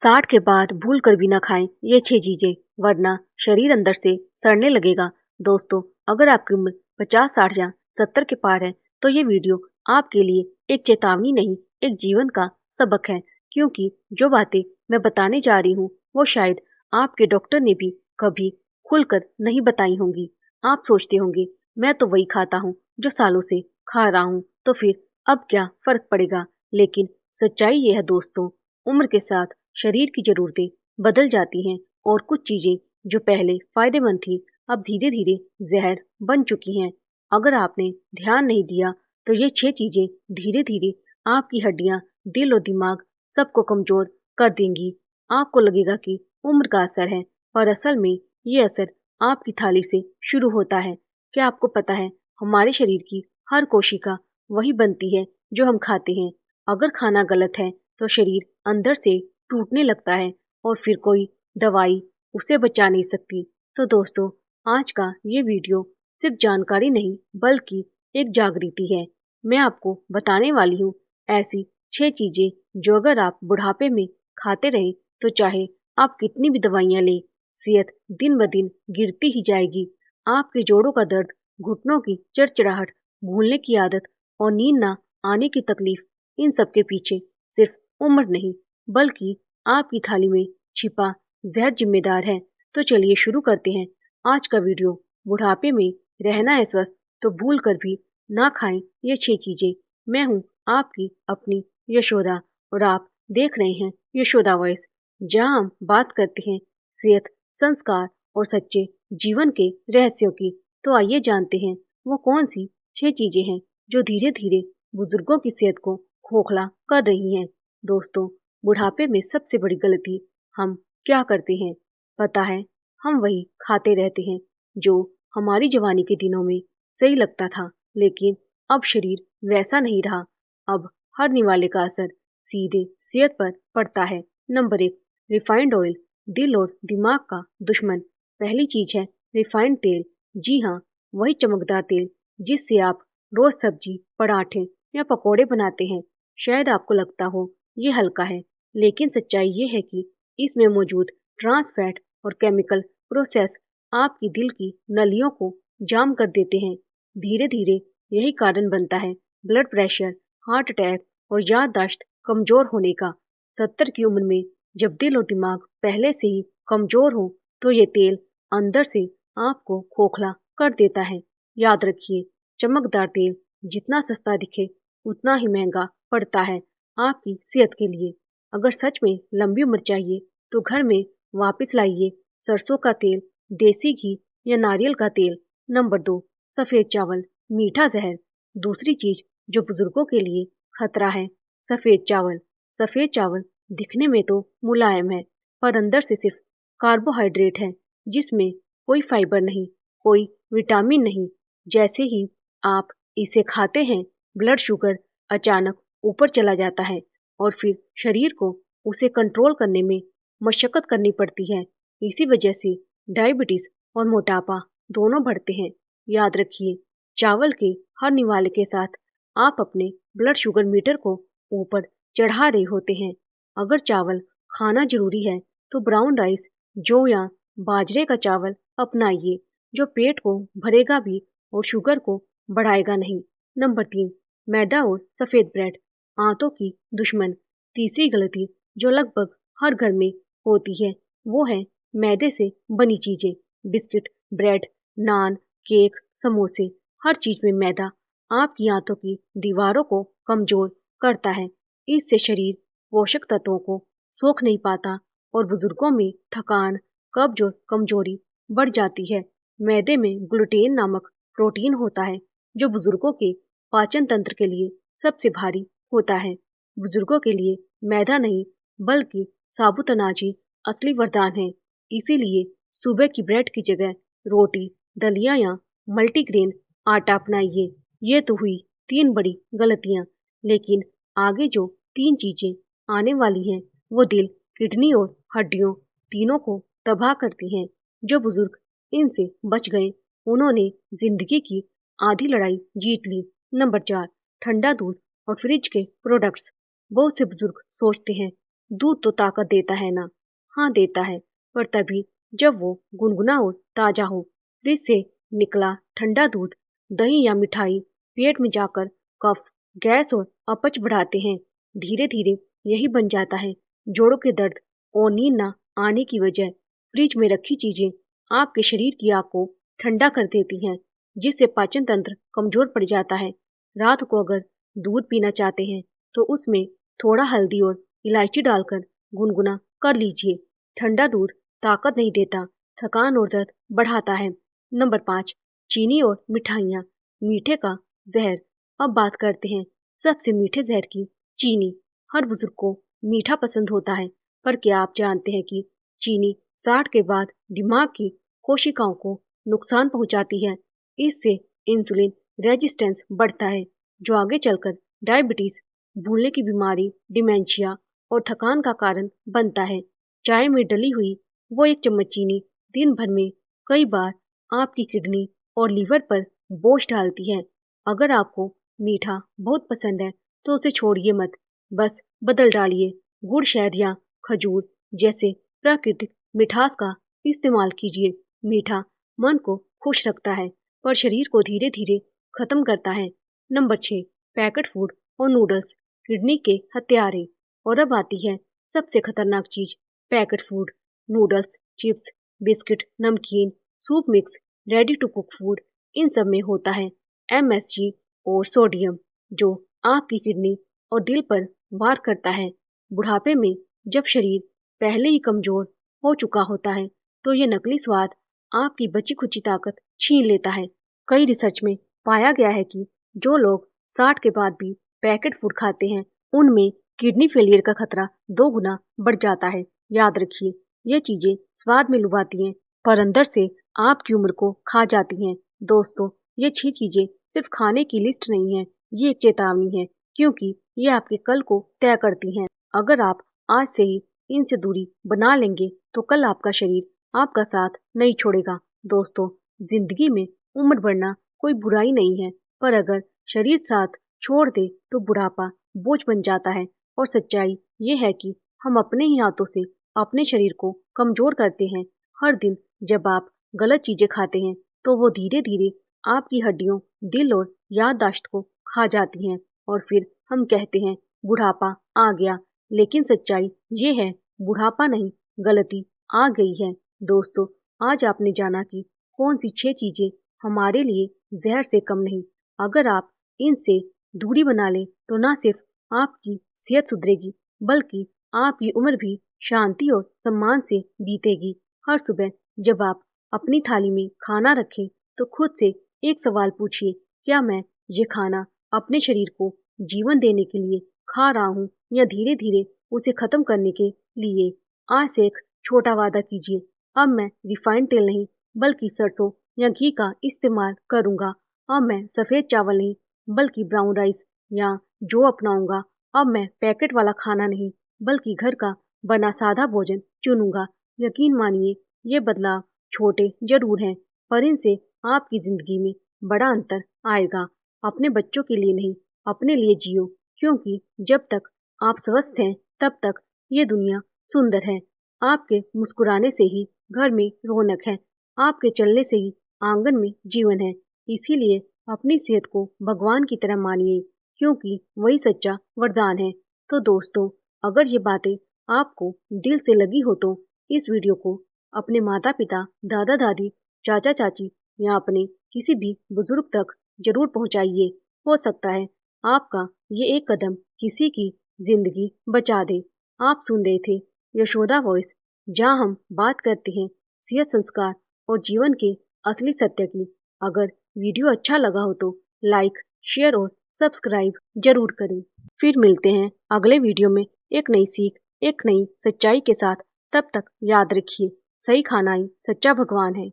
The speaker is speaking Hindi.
60 के बाद भूल कर भी ना खाएं ये 6 चीजें, वरना शरीर अंदर से सड़ने लगेगा। दोस्तों, अगर आपकी उम्र 50, 60 या 70 के पार है तो ये वीडियो आपके लिए एक चेतावनी नहीं, एक जीवन का सबक है। क्योंकि जो बातें मैं बताने जा रही हूँ वो शायद आपके डॉक्टर ने भी कभी खुलकर नहीं बताई होंगी। आप सोचते होंगे मैं तो वही खाता हूँ जो सालों से खा रहा हूँ, तो फिर अब क्या फर्क पड़ेगा। लेकिन सच्चाई ये है दोस्तों, उम्र के साथ शरीर की जरूरतें बदल जाती हैं और कुछ चीजें जो पहले फायदेमंद थी अब धीरे धीरे जहर बन चुकी हैं। अगर आपने ध्यान नहीं दिया तो ये 6 चीजें धीरे धीरे आपकी हड्डियां, दिल और दिमाग सबको कमजोर कर देंगी। आपको लगेगा कि उम्र का असर है, पर असल में ये असर आपकी थाली से शुरू होता है। क्या आपको पता है, हमारे शरीर की हर कोशिका वही बनती है जो हम खाते हैं। अगर खाना गलत है तो शरीर अंदर से टूटने लगता है और फिर कोई दवाई उसे बचा नहीं सकती। तो दोस्तों, आज का ये वीडियो सिर्फ जानकारी नहीं बल्कि एक जागृति है। मैं आपको बताने वाली हूँ ऐसी 6 चीजें जो अगर आप बुढ़ापे में खाते रहे तो चाहे आप कितनी भी दवाइयाँ लें, सेहत दिन ब दिन गिरती ही जाएगी। आपके जोड़ों का दर्द, घुटनों की चिड़चिड़ाहट, भूलने की आदत और नींद ना आने की तकलीफ, इन सब के पीछे सिर्फ उम्र नहीं बल्कि आपकी थाली में छिपा जहर जिम्मेदार है। तो चलिए शुरू करते हैं आज का वीडियो। बुढ़ापे में रहना है स्वस्थ तो भूल कर भी ना खाएं ये 6 चीजें। मैं हूँ आपकी अपनी यशोदा और आप देख रहे हैं यशोदा वॉइस, जहाँ हम बात करते हैं सेहत, संस्कार और सच्चे जीवन के रहस्यों की। तो आइए जानते हैं वो कौन सी 6 चीजें हैं जो धीरे धीरे बुजुर्गों की सेहत को खोखला कर रही हैं। दोस्तों, बुढ़ापे में सबसे बड़ी गलती हम क्या करते हैं पता है? हम वही खाते रहते हैं जो हमारी जवानी के दिनों में सही लगता था, लेकिन अब शरीर वैसा नहीं रहा। अब हर निवाले का असर सीधे सेहत पर पड़ता है। नंबर 1, रिफाइंड ऑयल, दिल और दिमाग का दुश्मन। पहली चीज है रिफाइंड तेल। जी हाँ, वही चमकदार तेल जिससे आप रोज सब्जी, पराठे या पकोड़े बनाते हैं। शायद आपको लगता हो ये हल्का है, लेकिन सच्चाई ये है कि इसमें मौजूद ट्रांस फैट और केमिकल प्रोसेस आपकी दिल की नलियों को जाम कर देते हैं। धीरे धीरे यही कारण बनता है ब्लड प्रेशर, हार्ट अटैक और याददाश्त कमजोर होने का। 70 की उम्र में जब दिल और दिमाग पहले से ही कमजोर हो तो ये तेल अंदर से आपको खोखला कर देता है। याद रखिए, चमकदार तेल जितना सस्ता दिखे उतना ही महंगा पड़ता है आपकी सेहत के लिए। अगर सच में लंबी उम्र चाहिए तो घर में वापस लाइए सरसों का तेल, देसी घी या नारियल का तेल। नंबर 2, सफेद चावल, मीठा जहर। दूसरी चीज जो बुजुर्गों के लिए खतरा है, सफेद चावल। सफेद चावल दिखने में तो मुलायम है, पर अंदर से सिर्फ कार्बोहाइड्रेट है जिसमें कोई फाइबर नहीं, कोई विटामिन नहीं। जैसे ही आप इसे खाते हैं ब्लड शुगर अचानक ऊपर चला जाता है और फिर शरीर को उसे कंट्रोल करने में मशक्कत करनी पड़ती है। इसी वजह से डायबिटीज और मोटापा दोनों बढ़ते हैं। याद रखिए, चावल के हर निवाले के साथ आप अपने ब्लड शुगर मीटर को ऊपर चढ़ा रहे होते हैं। अगर चावल खाना जरूरी है तो ब्राउन राइस, जौ या बाजरे का चावल अपनाइए, जो पेट को भरेगा भी और शुगर को बढ़ाएगा नहीं। नंबर 3, मैदा और सफेद ब्रेड, आंतों की दुश्मन। तीसरी गलती जो लगभग हर घर में होती है वो है मैदे से बनी चीजें। बिस्किट, ब्रेड, नान, केक, समोसे, हर चीज में मैदा आपकी आंतों की दीवारों को कमजोर करता है। इससे शरीर पोषक तत्वों को सोख नहीं पाता और बुजुर्गों में थकान, कब्ज और कमजोरी बढ़ जाती है। मैदे में ग्लूटेन नामक प्रोटीन होता है जो बुजुर्गों के पाचन तंत्र के लिए सबसे भारी होता है। बुजुर्गों के लिए मैदा नहीं बल्कि साबुत अनाज ही असली वरदान है। इसीलिए सुबह की ब्रेड की जगह रोटी, दलिया या मल्टीग्रेन आटा अपनाइए। ये तो हुई 3 बड़ी गलतियां, लेकिन आगे जो 3 चीजें आने वाली हैं वो दिल, किडनी और हड्डियों तीनों को तबाह करती हैं। जो बुजुर्ग इनसे बच गए उन्होंने जिंदगी की आधी लड़ाई जीत ली। नंबर 4, ठंडा दूध और फ्रिज के प्रोडक्ट्स। बहुत से बुजुर्ग सोचते हैं दूध तो ताकत देता है ना? हाँ देता है, पर तभी जब वो गुनगुना और ताजा हो। फ्रिज से निकला ठंडा दूध, दही या मिठाई पेट में जाकर कफ, गैस और अपच बढ़ाते हैं। धीरे धीरे यही बन जाता है जोड़ों के दर्द और नींद न आने की वजह। फ्रिज में रखी चीजें आपके शरीर की आग को ठंडा कर देती हैं, जिससे पाचन तंत्र कमजोर पड़ जाता है। रात को अगर दूध पीना चाहते हैं तो उसमें थोड़ा हल्दी और इलायची डालकर गुनगुना कर लीजिए। ठंडा दूध ताकत नहीं देता, थकान और दर्द बढ़ाता है। नंबर 5, चीनी और मिठाइयाँ, मीठे का जहर। अब बात करते हैं सबसे मीठे जहर की, चीनी। हर बुजुर्ग को मीठा पसंद होता है, पर क्या आप जानते हैं कि चीनी 60 के बाद दिमाग की कोशिकाओं को नुकसान पहुंचाती है। इससे इंसुलिन रेजिस्टेंस बढ़ता है, जो आगे चलकर डायबिटीज, भूलने की बीमारी, डिमेंशिया और थकान का कारण बनता है। चाय में डली हुई वो एक चम्मच चीनी दिन भर में कई बार आपकी किडनी और लीवर पर बोझ डालती है। अगर आपको मीठा बहुत पसंद है तो उसे छोड़िए मत, बस बदल डालिए। गुड़, शहद या खजूर जैसे प्राकृतिक मिठास का इस्तेमाल कीजिए। मीठा मन को खुश रखता है, पर शरीर को धीरे धीरे खत्म करता है। नंबर 6, पैकेट फूड और नूडल्स, किडनी के हत्यारे। और अब आती है सबसे खतरनाक चीज, packet food. Noodles, chips, biscuit, नमकीन, soup mix, ready to cook food, इन सब में होता है MSG और सोडियम, जो आपकी किडनी और दिल पर वार करता है। बुढ़ापे में जब शरीर पहले ही कमजोर हो चुका होता है, तो ये नकली स्वाद आपकी बची खुची ताकत छीन लेता है। कई रिसर्च में पाया गया है कि जो लोग 60 के बाद भी पैकेट फूड खाते हैं, उनमें किडनी फेलियर का खतरा 2 गुना बढ़ जाता है। याद रखिए, ये चीजें स्वाद में लुभाती हैं, पर अंदर से आपकी उम्र को खा जाती हैं। दोस्तों, ये 6 चीजें सिर्फ खाने की लिस्ट नहीं है, ये एक चेतावनी है, क्योंकि ये आपके कल को तय करती हैं। अगर आप आज से ही इनसे दूरी बना लेंगे, तो कल आपका शरीर आपका साथ नहीं छोड़ेगा। दोस्तों, जिंदगी में उम्र बढ़ना कोई बुराई नहीं है, पर अगर शरीर साथ छोड़ दे तो बुढ़ापा बोझ बन जाता है। और सच्चाई ये है कि हम अपने ही हाथों से अपने शरीर को कमजोर करते हैं। हर दिन जब आप गलत चीजें खाते हैं, तो वो धीरे धीरे आपकी हड्डियों, दिल और याददाश्त को खा जाती हैं, और फिर हम कहते हैं बुढ़ापा आ गया। लेकिन सच्चाई ये है, बुढ़ापा नहीं, गलती आ गई है। दोस्तों, आज आपने जाना कि कौन सी 6 चीजें हमारे लिए जहर से कम नहीं। अगर आप इनसे दूरी बना लें, तो ना सिर्फ आपकी सेहत सुधरेगी, बल्कि आपकी उम्र भी शांति और सम्मान से बीतेगी। हर सुबह जब आप अपनी थाली में खाना रखें, तो खुद से एक सवाल पूछिए, क्या मैं ये खाना अपने शरीर को जीवन देने के लिए खा रहा हूँ, या धीरे धीरे उसे खत्म करने के लिए। आज से एक छोटा वादा कीजिए, अब मैं रिफाइंड तेल नहीं, बल्कि सरसों या घी का इस्तेमाल करूंगा। अब मैं सफेद चावल नहीं, बल्कि ब्राउन राइस या जो अपनाऊंगा। अब मैं पैकेट वाला खाना नहीं, बल्कि घर का बना सादा भोजन चुनूंगा। यकीन मानिए, ये बदलाव छोटे जरूर हैं, पर इनसे आपकी जिंदगी में बड़ा अंतर आएगा। अपने बच्चों के लिए नहीं, अपने लिए जियो, क्योंकि जब तक आप स्वस्थ हैं, तब तक ये दुनिया सुंदर है। आपके मुस्कुराने से ही घर में रौनक है, आपके चलने से ही आंगन में जीवन है। इसीलिए अपनी सेहत को भगवान की तरह मानिए, क्योंकि वही सच्चा वरदान है। तो दोस्तों, अगर ये बातें आपको दिल से लगी हो, तो इस वीडियो को अपने माता पिता, दादा दादी, चाचा चाची या अपने किसी भी बुजुर्ग तक जरूर पहुंचाइए। हो सकता है आपका ये एक कदम किसी की जिंदगी बचा दे। आप सुन रहे थे यशोदा वॉइस, जहां हम बात करते हैं सेहत, संस्कार और जीवन के असली सत्य की। अगर वीडियो अच्छा लगा हो तो लाइक, शेयर और सब्सक्राइब जरूर करें। फिर मिलते हैं अगले वीडियो में एक नई सीख, एक नई सच्चाई के साथ। तब तक याद रखिए, सही खाना ही सच्चा भगवान है।